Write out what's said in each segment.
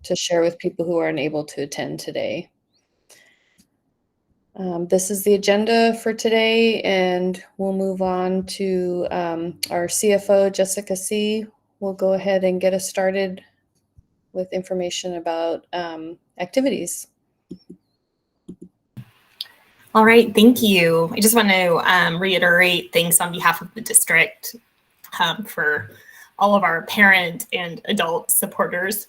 to share with people who aren't able to attend today. This is the agenda for today, and we'll move on to our CFO, Jessica C. We'll go ahead and get us started with information about activities. All right, thank you. I just want to reiterate thanks on behalf of the district for all of our parent and adult supporters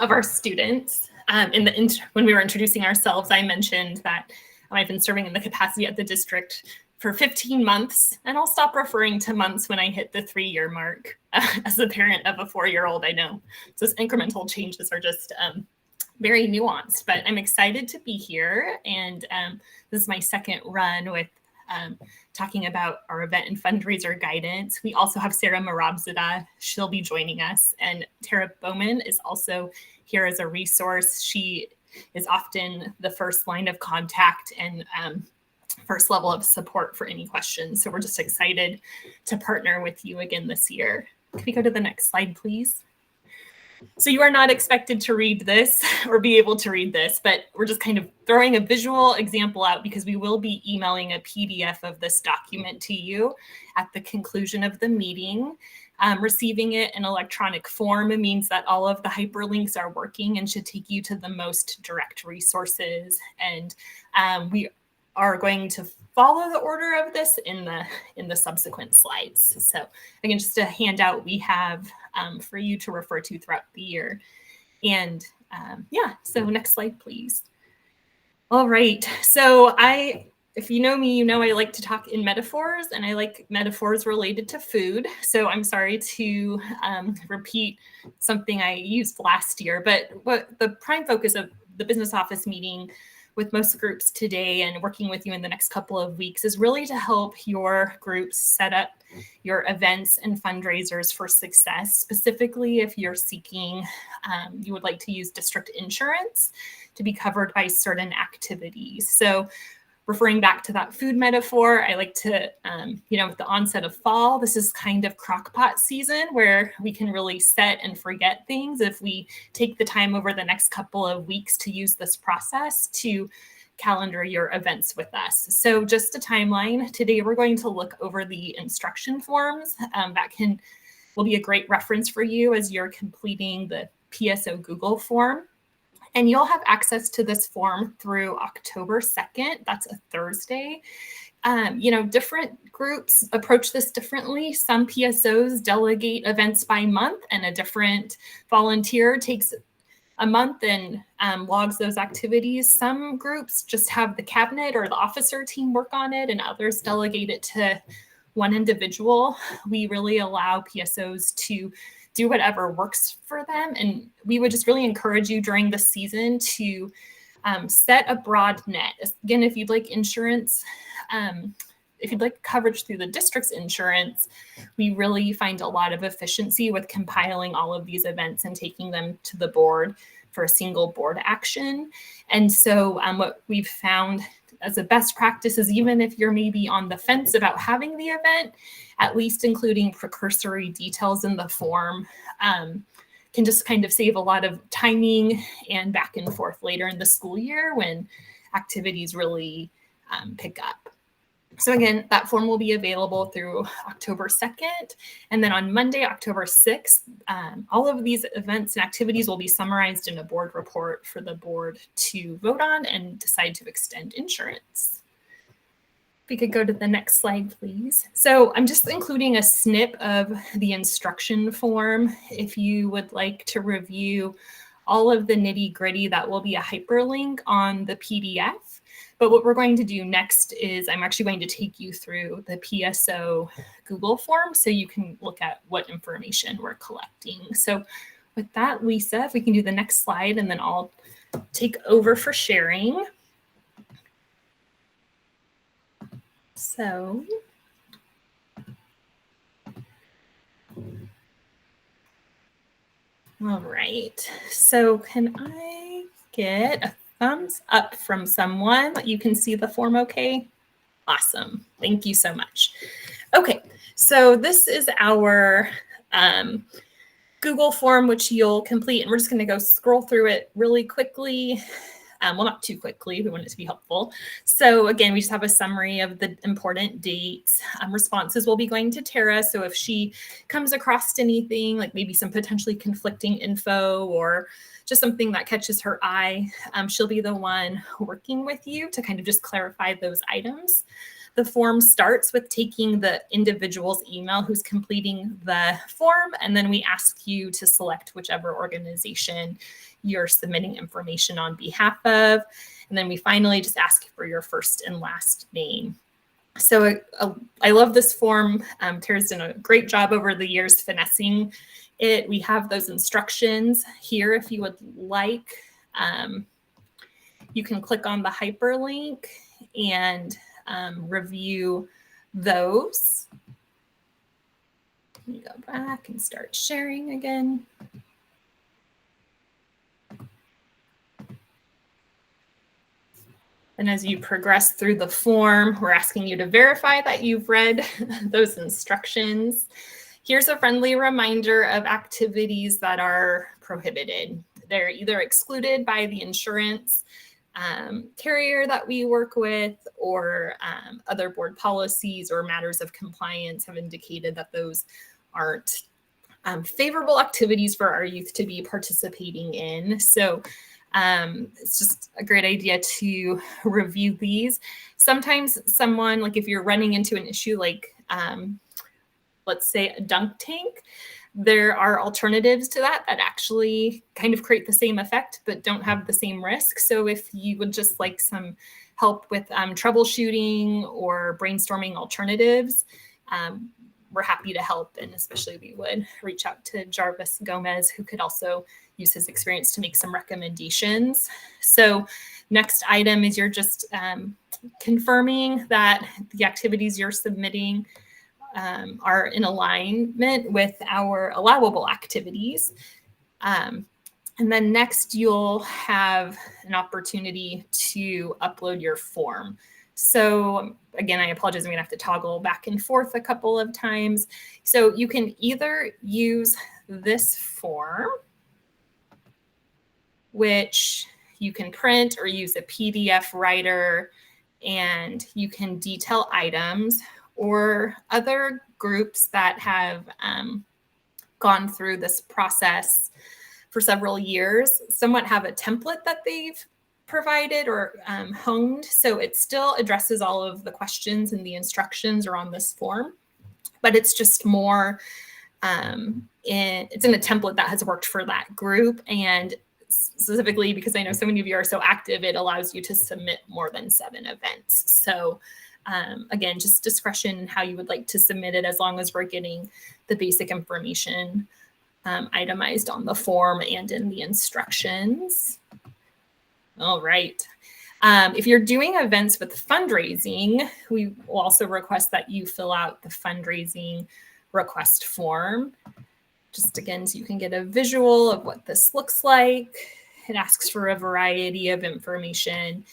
of our students. When we were introducing ourselves, I mentioned that I've been serving in the capacity at the district for 15 months, and I'll stop referring to months when I hit the 3-year mark. As a parent of a 4-year-old, I know those incremental changes are just very nuanced, but I'm excited to be here. And this is my second run with talking about our event and fundraiser guidance. We also have Sarah Marabzadeh. She'll be joining us. And Tara Bowman is also here as a resource. She is often the first line of contact and first level of support for any questions. So we're just excited to partner with you again this year. Can we go to the next slide, please? So you are not expected to read this or be able to read this, but we're just kind of throwing a visual example out because we will be emailing a PDF of this document to you at the conclusion of the meeting. Receiving it in electronic form means that all of the hyperlinks are working and should take you to the most direct resources. And we are going to follow the order of this in the subsequent slides. So again, just a handout we have for you to refer to throughout the year. And so next slide, please. All right, so if you know me, you know I like to talk in metaphors, and I like metaphors related to food. So I'm sorry to repeat something I used last year, but what the prime focus of the business office meeting with most groups today and working with you in the next couple of weeks is really to help your groups set up your events and fundraisers for success. Specifically, if you're seeking, you would like to use district insurance to be covered by certain activities. So referring back to that food metaphor, I like to, with the onset of fall, this is kind of crockpot season where we can really set and forget things if we take the time over the next couple of weeks to use this process to calendar your events with us. So just a timeline. Today, we're going to look over the instruction forms. Will be a great reference for you as you're completing the PSO Google form. And you'll have access to this form through October 2nd. That's a Thursday. Different groups approach this differently. Some PSOs delegate events by month, and a different volunteer takes a month and logs those activities. Some groups just have the cabinet or the officer team work on it, and others delegate it to one individual. We really allow PSOs to do whatever works for them. And we would just really encourage you during the season to set a broad net. Again, if you'd like insurance, if you'd like coverage through the district's insurance, we really find a lot of efficiency with compiling all of these events and taking them to the board for a single board action. And so what we've found as a best practice is even if you're maybe on the fence about having the event, at least including precursory details in the form can just kind of save a lot of timing and back and forth later in the school year when activities really pick up. So again, that form will be available through October 2nd. And then on Monday, October 6th, all of these events and activities will be summarized in a board report for the board to vote on and decide to extend insurance. If we could go to the next slide, please. So I'm just including a snip of the instruction form. If you would like to review all of the nitty-gritty, that will be a hyperlink on the PDF. But what we're going to do next is I'm actually going to take you through the PSO Google form so you can look at what information we're collecting. So with that, Lisa, if we can do the next slide, and then I'll take over for sharing. So all right, so can I get a thumbs up from someone that you can see the form okay? Awesome, thank you so much. Okay, so this is our Google form, which you'll complete. And we're just going to go scroll through it really quickly. Well, not too quickly. We want it to be helpful. So again, we just have a summary of the important dates. Responses will be going to Tara. So if she comes across anything, like maybe some potentially conflicting info or just something that catches her eye, she'll be the one working with you to kind of just clarify those items. The form starts with taking the individual's email who's completing the form, and then we ask you to select whichever organization you're submitting information on behalf of. And then we finally just ask for your first and last name. So I love this form. Tara's done a great job over the years finessing it. We have those instructions here if you would like. You can click on the hyperlink and review those. Let me go back and start sharing again. And as you progress through the form, we're asking you to verify that you've read those instructions. Here's a friendly reminder of activities that are prohibited. They're either excluded by the insurance carrier that we work with, or other board policies or matters of compliance have indicated that those aren't favorable activities for our youth to be participating in. So it's just a great idea to review these. Sometimes someone, like if you're running into an issue like, let's say a dunk tank, there are alternatives to that actually kind of create the same effect but don't have the same risk. So if you would just like some help with troubleshooting or brainstorming alternatives, we're happy to help. And especially we would reach out to Jarvis Gomez, who could also use his experience to make some recommendations. So next item is you're just confirming that the activities you're submitting are in alignment with our allowable activities. And then next you'll have an opportunity to upload your form. So again, I apologize, I'm gonna have to toggle back and forth a couple of times. So you can either use this form, which you can print, or use a PDF writer, and you can detail items, or other groups that have gone through this process for several years somewhat have a template that they've provided or honed. So it still addresses all of the questions and the instructions are on this form, but it's just more, it's in a template that has worked for that group. And specifically because I know so many of you are so active, it allows you to submit more than 7 events. So again, just discretion how you would like to submit it, as long as we're getting the basic information itemized on the form and in the instructions. All right. If you're doing events with fundraising, we will also request that you fill out the fundraising request form. Just again, so you can get a visual of what this looks like. It asks for a variety of information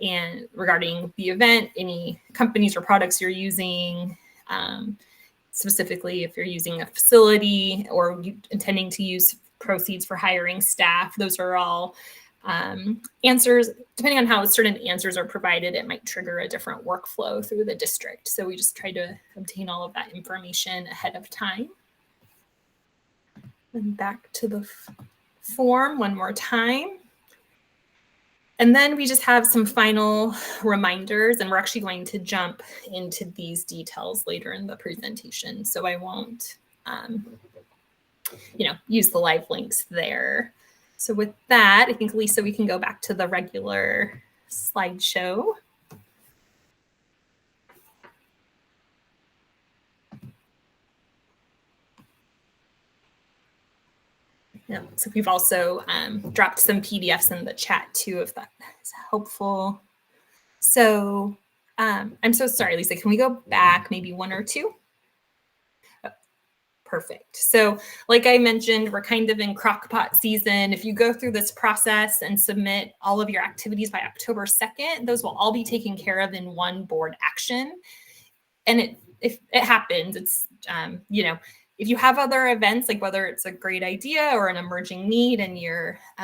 and regarding the event, any companies or products you're using, specifically if you're using a facility or intending to use proceeds for hiring staff. Those are all answers. Depending on how certain answers are provided, it might trigger a different workflow through the district. So we just try to obtain all of that information ahead of time. And back to the form one more time. And then we just have some final reminders, and we're actually going to jump into these details later in the presentation. So I won't, use the live links there. So with that, I think, Lisa, we can go back to the regular slideshow. Yeah, so we've also dropped some PDFs in the chat too, if that is helpful. So I'm so sorry, Lisa, can we go back maybe 1 or 2? Oh, perfect. So like I mentioned, we're kind of in crockpot season. If you go through this process and submit all of your activities by October 2nd, those will all be taken care of in one board action. And if it happens, it's, If you have other events, like whether it's a great idea or an emerging need and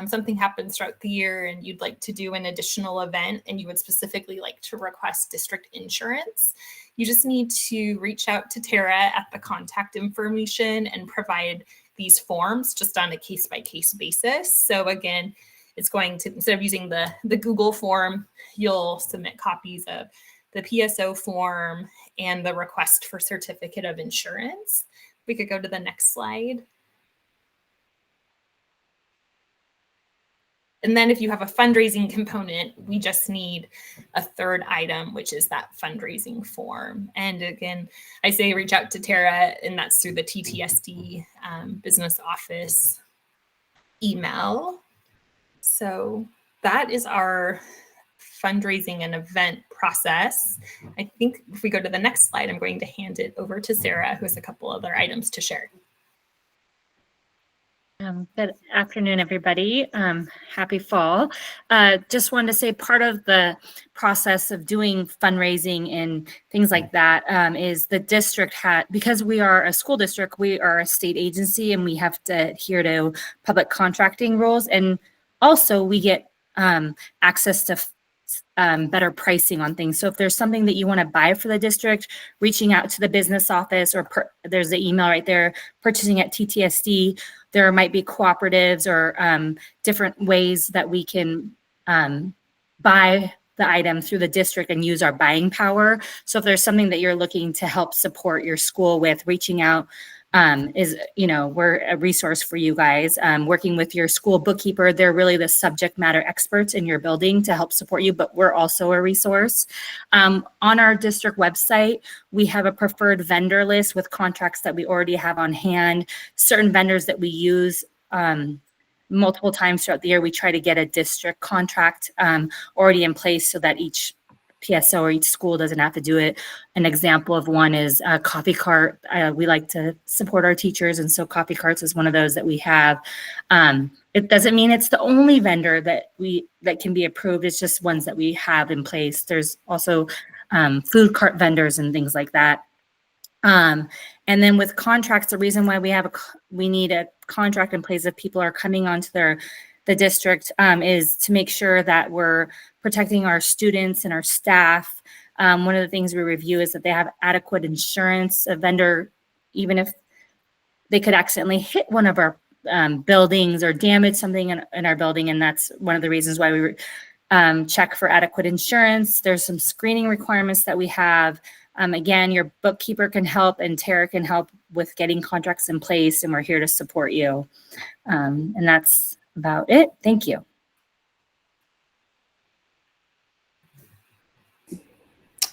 something happens throughout the year and you'd like to do an additional event and you would specifically like to request district insurance, you just need to reach out to Tara at the contact information and provide these forms just on a case-by-case basis. So again, it's going to, instead of using the Google form, you'll submit copies of the PSO form and the request for certificate of insurance. We could go to the next slide. And then if you have a fundraising component, we just need a third item, which is that fundraising form. And again, I say reach out to Tara, and that's through the TTSD business office email. So that is our fundraising and event process. I think if we go to the next slide, I'm going to hand it over to Sarah, who has a couple other items to share. Good afternoon, everybody. Happy fall. Just wanted to say part of the process of doing fundraising and things like that is the district because we are a school district, we are a state agency and we have to adhere to public contracting rules. And also we get access to better pricing on things. So if there's something that you want to buy for the district, reaching out to the business office or there's the email right there, purchasing at TTSD, there might be cooperatives or different ways that we can buy the item through the district and use our buying power. So if there's something that you're looking to help support your school with, reaching out we're a resource for you guys. Working with your school bookkeeper, they're really the subject matter experts in your building to help support you, but we're also a resource. On our district website, we have a preferred vendor list with contracts that we already have on hand, certain vendors that we use multiple times throughout the year. We try to get a district contract already in place so that each PSO or each school doesn't have to do it. An example of one is a coffee cart. We like to support our teachers, and so coffee carts is one of those that we have. It doesn't mean it's the only vendor that can be approved. It's just ones that we have in place. There's also food cart vendors and things like that. And then with contracts, the reason why we need a contract in place if people are coming onto the district is to make sure that we're protecting our students and our staff. One of the things we review is that they have adequate insurance. A vendor, even if they could accidentally hit one of our buildings or damage something in our building, and that's one of the reasons why we check for adequate insurance. There's some screening requirements that we have. Again, your bookkeeper can help and Tara can help with getting contracts in place, and we're here to support you. And that's about it. Thank you.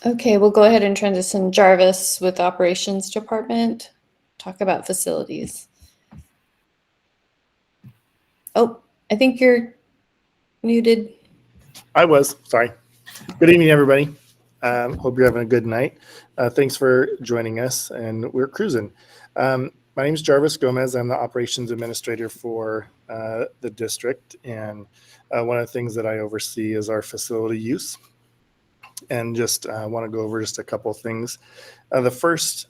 Okay, we'll go ahead and transition Jarvis with Operations Department. Talk about facilities. Oh, I think you're muted. I was, sorry. Good evening, everybody. Hope you're having a good night. Thanks for joining us, and we're cruising. My name is Jarvis Gomez. I'm the Operations Administrator for the district, and one of the things that I oversee is our facility use. And just want to go over just a couple things. The first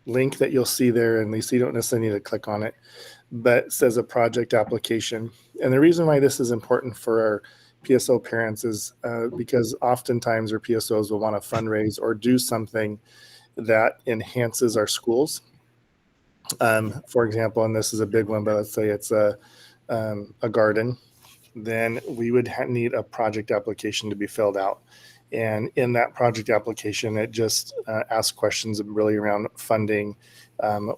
link that you'll see there, and Lisa, you don't necessarily need to click on it, but it says a project application. And the reason why this is important for our PSO parents is because oftentimes our PSOs will want to fundraise or do something that enhances our schools. For example, and this is a big one, but let's say it's a garden, then we would need a project application to be filled out. And in that project application, it just asks questions really around funding,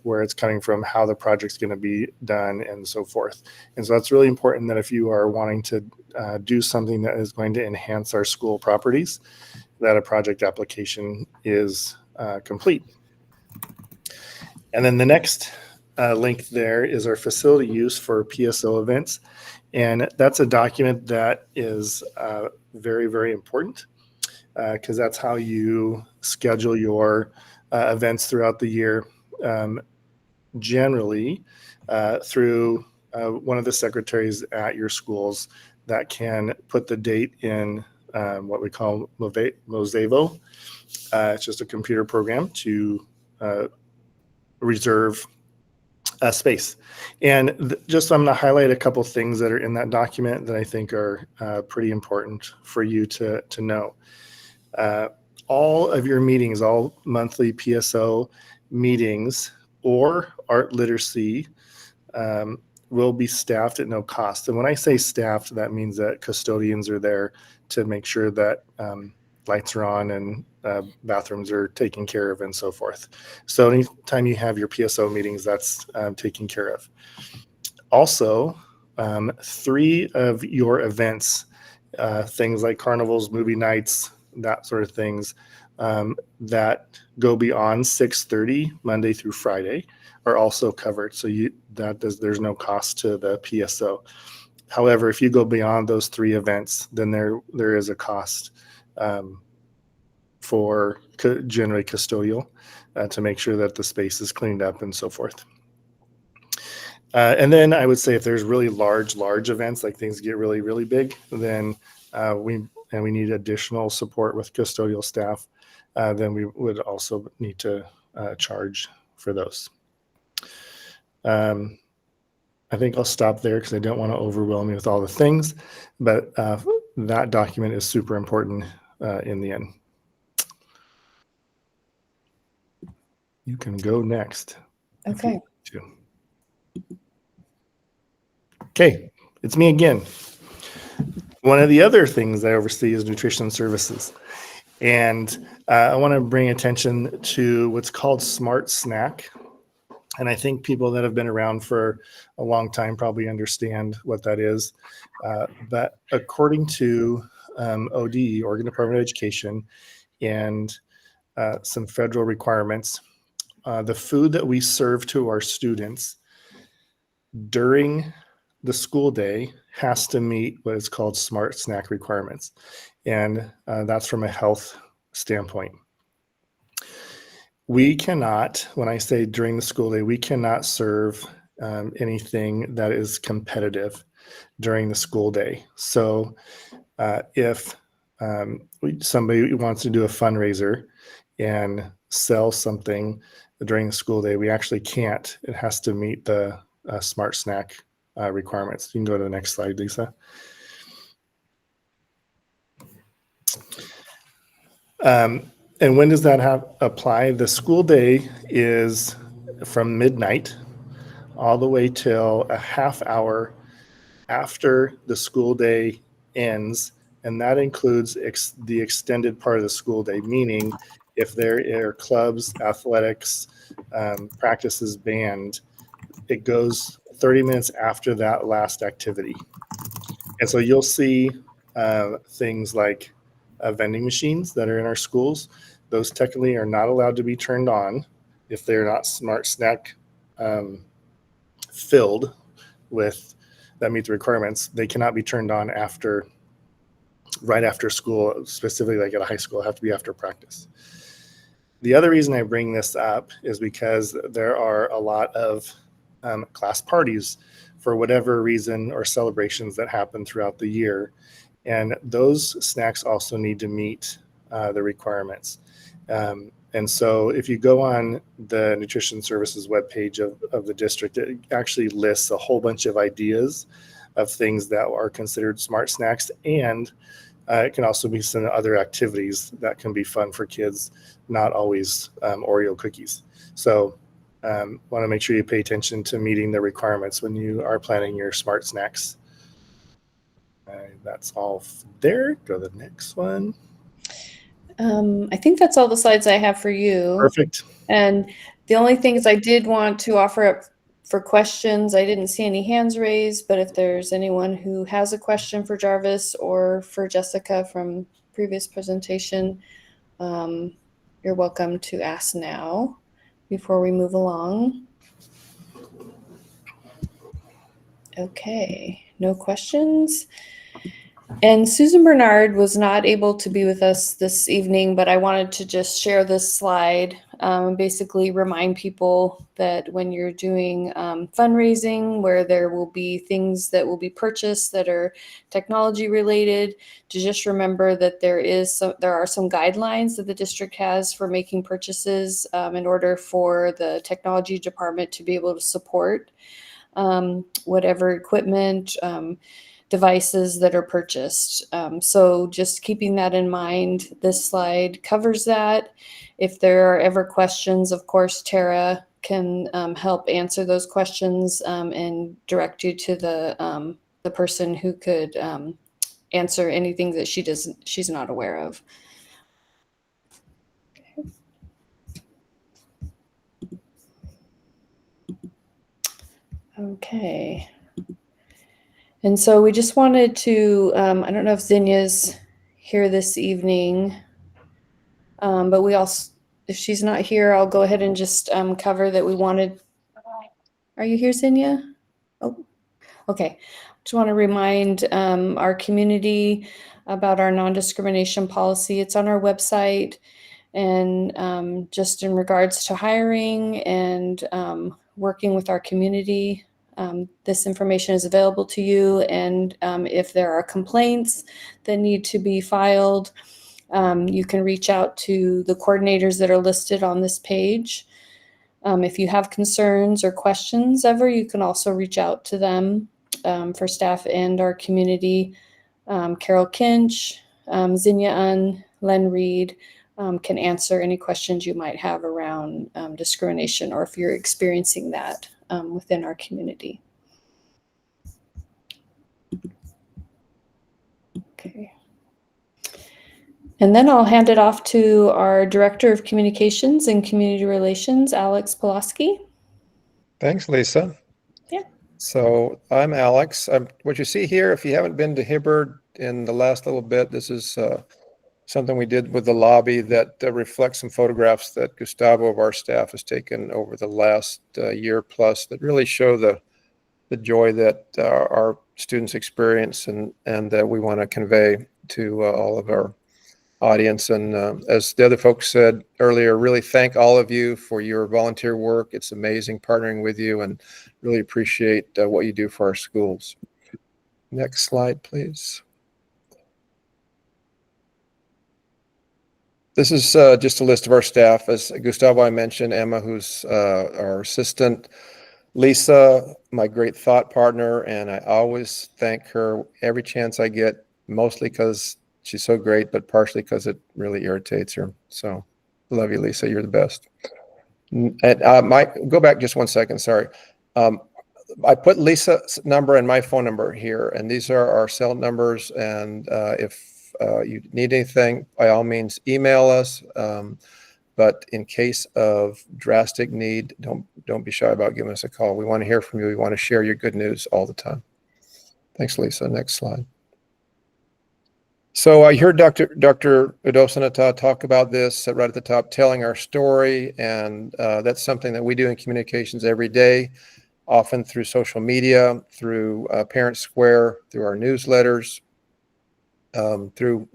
where it's coming from, how the project's going to be done, and so forth. And so it's really important that if you are wanting to do something that is going to enhance our school properties, that a project application is complete. And then the next link there is our facility use for PSO events. And that's a document that is very, very important. Because that's how you schedule your events throughout the year, generally through one of the secretaries at your schools that can put the date in what we call Mozevo. It's just a computer program to reserve space. And just I'm going to highlight a couple things that are in that document that I think are pretty important for you to know. All of your meetings, all monthly PSO meetings or art literacy will be staffed at no cost. And when I say staffed, that means that custodians are there to make sure that lights are on and bathrooms are taken care of and so forth. So anytime you have your PSO meetings, that's taken care of. Also, 3 of your events, things like carnivals, movie nights, that sort of things, that go beyond 6:30 Monday through Friday are also covered. So there's no cost to the PSO. However, if you go beyond those 3 events, then there is a cost for generally custodial to make sure that the space is cleaned up and so forth. And then I would say if there's really large events, like things get really, really big, then we need additional support with custodial staff, then we would also need to charge for those. I think I'll stop there because I don't want to overwhelm you with all the things, but that document is super important in the end. You can go next. Okay. Okay, it's me again. One of the other things I oversee is nutrition services. And I want to bring attention to what's called Smart Snack. And I think people that have been around for a long time probably understand what that is. But according to ODE, Oregon Department of Education, and some federal requirements, the food that we serve to our students during the school day has to meet what is called Smart Snack requirements. And that's from a health standpoint. We cannot, when I say during the school day, we cannot serve anything that is competitive during the school day. So if somebody wants to do a fundraiser and sell something during the school day, we actually can't. It has to meet the Smart Snack requirements. You can go to the next slide, Lisa. And when does that apply? The school day is from midnight all the way till a half hour after the school day ends. And that includes the extended part of the school day, meaning if there are clubs, athletics, practices, band, it goes 30 minutes after that last activity. And so you'll see things like vending machines that are in our schools. Those technically are not allowed to be turned on if they're not Smart Snack filled with that meet the requirements. They cannot be turned on right after school, specifically like at a high school, have to be after practice. The other reason I bring this up is because there are a lot of class parties for whatever reason or celebrations that happen throughout the year. And those snacks also need to meet the requirements. And so if you go on the nutrition services webpage of the district, it actually lists a whole bunch of ideas of things that are considered smart snacks. And it can also be some other activities that can be fun for kids, not always Oreo cookies. So want to make sure you pay attention to meeting the requirements when you are planning your smart snacks. That's all there. Go to the next one. I think that's all the slides I have for you. Perfect. And the only things I did want to offer up for questions, I didn't see any hands raised, but if there's anyone who has a question for Jarvis or for Jessica from previous presentation, you're welcome to ask now before we move along. Okay, no questions. And Susan Bernard was not able to be with us this evening, but I wanted to just share this slide, basically remind people that when you're doing fundraising, where there will be things that will be purchased that are technology related, to just remember that there are some guidelines that the district has for making purchases in order for the technology department to be able to support whatever equipment, devices that are purchased. So just keeping that in mind, this slide covers that. If there are ever questions, of course, Tara can help answer those questions and direct you to the person who could answer anything that she's not aware of. Okay. And so we just wanted to, I don't know if Zinya's here this evening, but we also, if she's not here, I'll go ahead and just cover that we wanted. Are you here, Zinya? Oh, okay. Just want to remind our community about our non-discrimination policy. It's on our website. And just in regards to hiring and working with our community, this information is available to you. And if there are complaints that need to be filed, you can reach out to the coordinators that are listed on this page. If you have concerns or questions ever, you can also reach out to them for staff and our community. Carol Kinch, Zinnia Un, Len Reed can answer any questions you might have around discrimination, or if you're experiencing that within our community. Okay. And then I'll hand it off to our Director of Communications and Community Relations, Alex Pulaski. Thanks, Lisa. Yeah. So I'm Alex. What you see here, if you haven't been to Hibbard in the last little bit, this is something we did with the lobby that reflects some photographs that Gustavo of our staff has taken over the last year plus that really show the joy that our students experience and that we want to convey to all of our audience. And as the other folks said earlier, really thank all of you for your volunteer work. It's amazing partnering with you and really appreciate what you do for our schools. Next slide, please. This is just a list of our staff. As Gustavo, I mentioned, Emma, who's our assistant, Lisa, my great thought partner, and I always thank her every chance I get, mostly because she's so great, but partially because it really irritates her. So love you, Lisa. You're the best. And go back just 1 second. Sorry. I put Lisa's number and my phone number here, and these are our cell numbers. And if you need anything, by all means, email us. But in case of drastic need, don't be shy about giving us a call. We want to hear from you. We want to share your good news all the time. Thanks, Lisa. Next slide. So I heard Dr. Udosanata talk about this right at the top, telling our story. And that's something that we do in communications every day, often through social media, through Parent Square, through our newsletters, through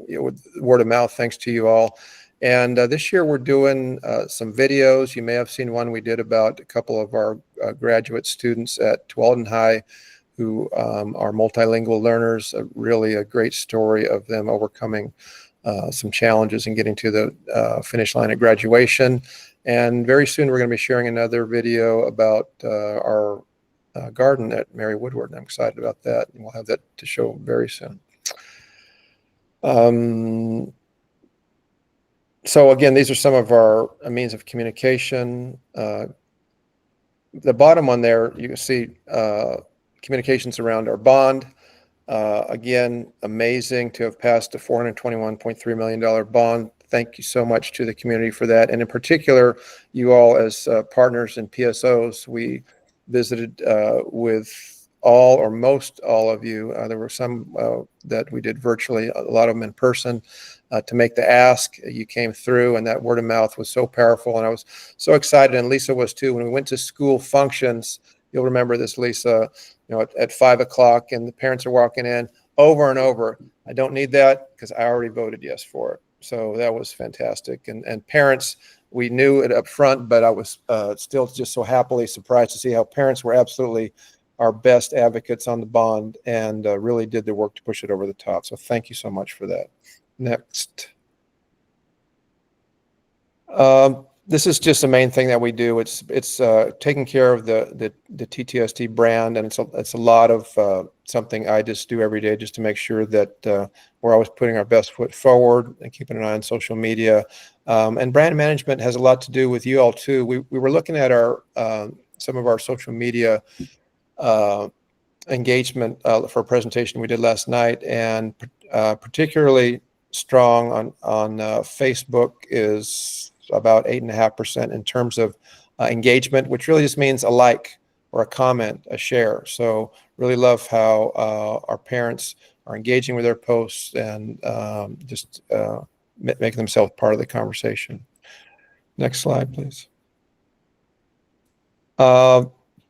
word of mouth, thanks to you all. And this year we're doing some videos. You may have seen one we did about a couple of our graduate students at Tualatin High who are multilingual learners. Really a great story of them overcoming some challenges and getting to the finish line at graduation. And very soon we're going to be sharing another video about our garden at Mary Woodward. And I'm excited about that. And we'll have that to show very soon. So again, these are some of our means of communication. The bottom one there, you can see communications around our bond. Again, amazing to have passed a $421.3 million bond. Thank you so much to the community for that. And in particular, you all as partners and PSOs, we visited with all or most all of you. There were some that we did virtually, a lot of them in person, to make the ask. You came through, and that word of mouth was so powerful. And I was so excited, and Lisa was too. When we went to school functions, you'll remember this, Lisa, at 5 o'clock, and the parents are walking in. over and over, I don't need that because I already voted yes for it. So that was fantastic. And parents, we knew it up front, but I was still just so happily surprised to see how parents were absolutely our best advocates on the bond and really did the work to push it over the top. So thank you so much for that. Next. This is just the main thing that we do. It's taking care of the TTST brand, and it's a lot of something I just do every day just to make sure that we're always putting our best foot forward and keeping an eye on social media. And brand management has a lot to do with you all too. We were looking at our some of our social media engagement for a presentation we did last night, and particularly strong on Facebook is about 8.5% in terms of engagement, which really just means a like or a comment, a share. So really love how our parents are engaging with their posts and just making themselves part of the conversation. Next slide, please.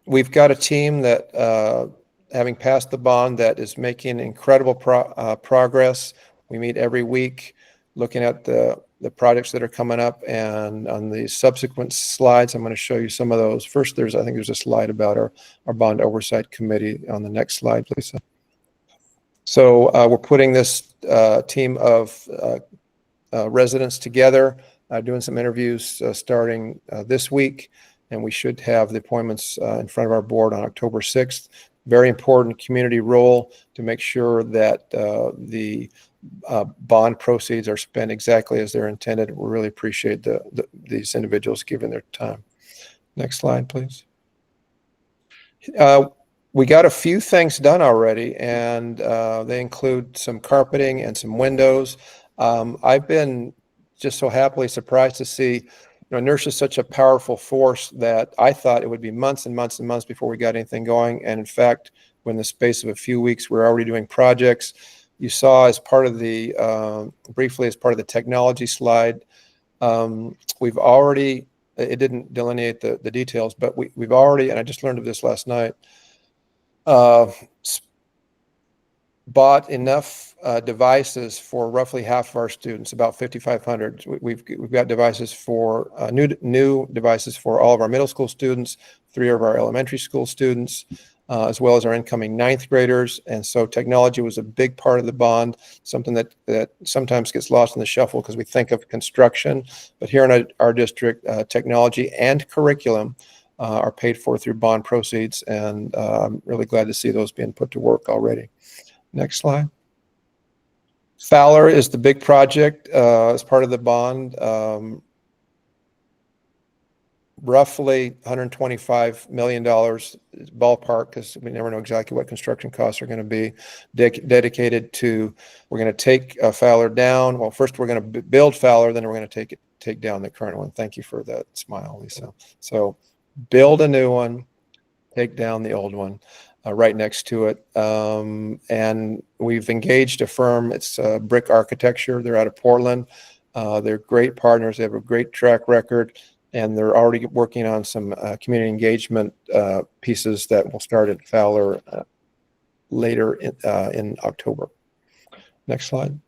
We've got a team that, having passed the bond, that is making incredible progress. We meet every week looking at the projects that are coming up, and on the subsequent slides, I'm going to show you some of those. First, I think there's a slide about our bond oversight committee on the next slide, please. So we're putting this team of residents together, doing some interviews starting this week, and we should have the appointments in front of our board on October 6th. Very important community role to make sure that the bond proceeds are spent exactly as they're intended. We really appreciate these individuals giving their time. Next slide, please. We got a few things done already, and they include some carpeting and some windows. I've been just so happily surprised to see, inertia is such a powerful force that I thought it would be months and months and months before we got anything going. And in fact, within the space of a few weeks, we're already doing projects. You saw as part of the, briefly as part of the technology slide, we've already, it didn't delineate the details, but we've already, and I just learned of this last night, bought enough devices for roughly half of our students, about 5,500. We've got devices for new devices for all of our middle school students, 3 of our elementary school students, as well as our incoming 9th graders. And so technology was a big part of the bond, something that sometimes gets lost in the shuffle because we think of construction. But here in our district, technology and curriculum are paid for through bond proceeds, and I'm really glad to see those being put to work already. Next slide. Fowler is the big project as part of the bond. Roughly $125 million ballpark, because we never know exactly what construction costs are going to be, dedicated to, we're going to take Fowler down. Well, first we're going to build Fowler, then we're going to take down the current one. Thank you for that smile, Lisa. So build a new one, take down the old one. Right next to it. And we've engaged a firm, it's Brick Architecture. They're out of Portland. They're great partners. They have a great track record, and they're already working on some community engagement pieces that will start at Fowler later in October. Next slide.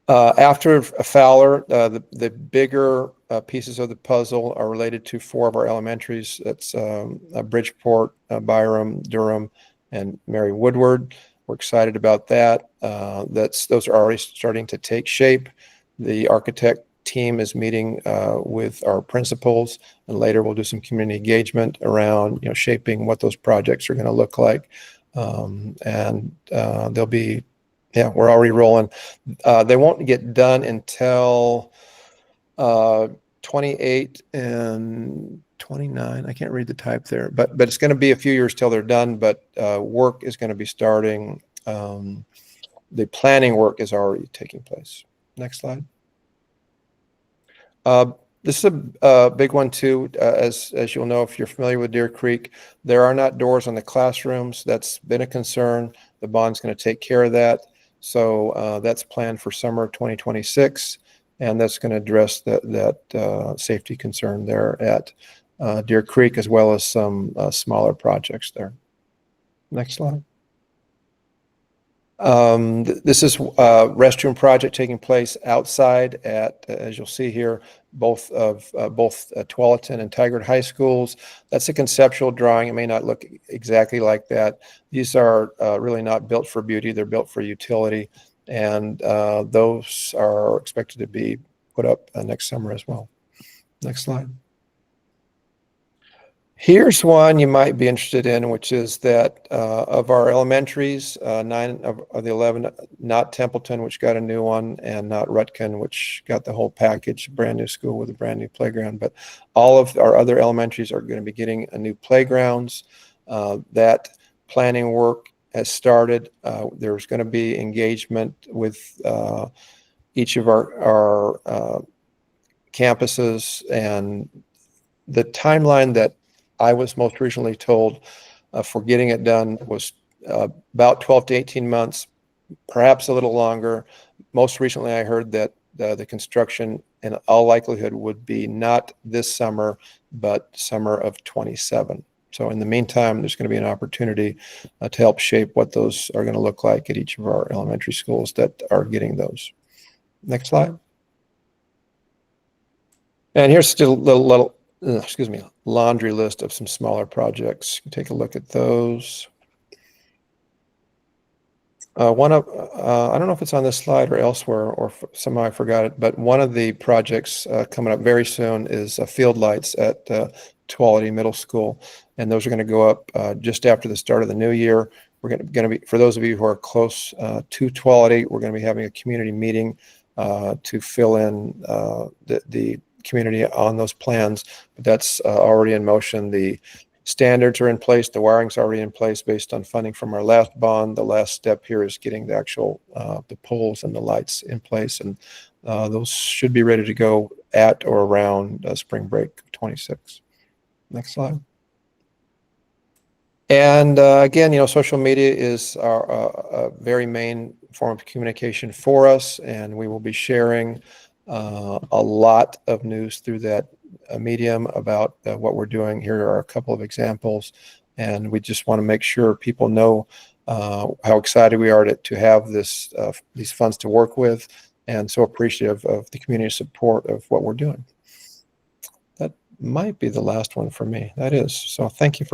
After Fowler, the bigger pieces of the puzzle are related to 4 of our elementaries. That's Bridgeport, Byram, Durham, and Mary Woodward. We're excited about that. Those are already starting to take shape. The architect team is meeting with our principals, and later we'll do some community engagement around shaping what those projects are going to look like. And they'll be, yeah, we're already rolling. They won't get done until 28 and 29. I can't read the type there, but it's going to be a few years till they're done. But work is going to be starting. The planning work is already taking place. Next slide. This is a big one too. As you'll know, if you're familiar with Deer Creek, there are not doors on the classrooms. That's been a concern. The bond's going to take care of that. So that's planned for summer 2026, and that's going to address that safety concern there at Deer Creek, as well as some smaller projects there. Next slide. This is a restroom project taking place outside at, as you'll see here, both Tualatin and Tigard High Schools. That's a conceptual drawing. It may not look exactly like that. These are really not built for beauty. They're built for utility. And those are expected to be put up next summer as well. Next slide. Here's one you might be interested in, which is that of our elementaries, 9 of the 11, not Templeton, which got a new one, and not Rutkin, which got the whole package, brand new school with a brand new playground. But all of our other elementaries are going to be getting a new playgrounds. That planning work has started. There's going to be engagement with each of our campuses, and the timeline that I was most recently told for getting it done was about 12 to 18 months, perhaps a little longer. Most recently, I heard that the construction in all likelihood would be not this summer, but summer of 27. So in the meantime, there's going to be an opportunity to help shape what those are going to look like at each of our elementary schools that are getting those. Next slide. And here's still a little laundry list of some smaller projects. You can take a look at those. I don't know if it's on this slide or elsewhere, or somehow I forgot it, but one of the projects coming up very soon is field lights at Tualatin Middle School, and those are going to go up just after the start of the new year. We're going to be, for those of you who are close to Tualatin, we're going to be having a community meeting to fill in the community on those plans, but that's already in motion. The standards are in place, the wiring's already in place based on funding from our last bond. The last step here is getting the actual the poles and the lights in place, and those should be ready to go at or around spring break 26. Next slide. And again, social media is our very main form of communication for us, and we will be sharing a lot of news through that medium about what we're doing. Here are a couple of examples, and we just want to make sure people know how excited we are to have these funds to work with, and so appreciative of the community support of what we're doing. That might be the last one for me. That is. So thank you for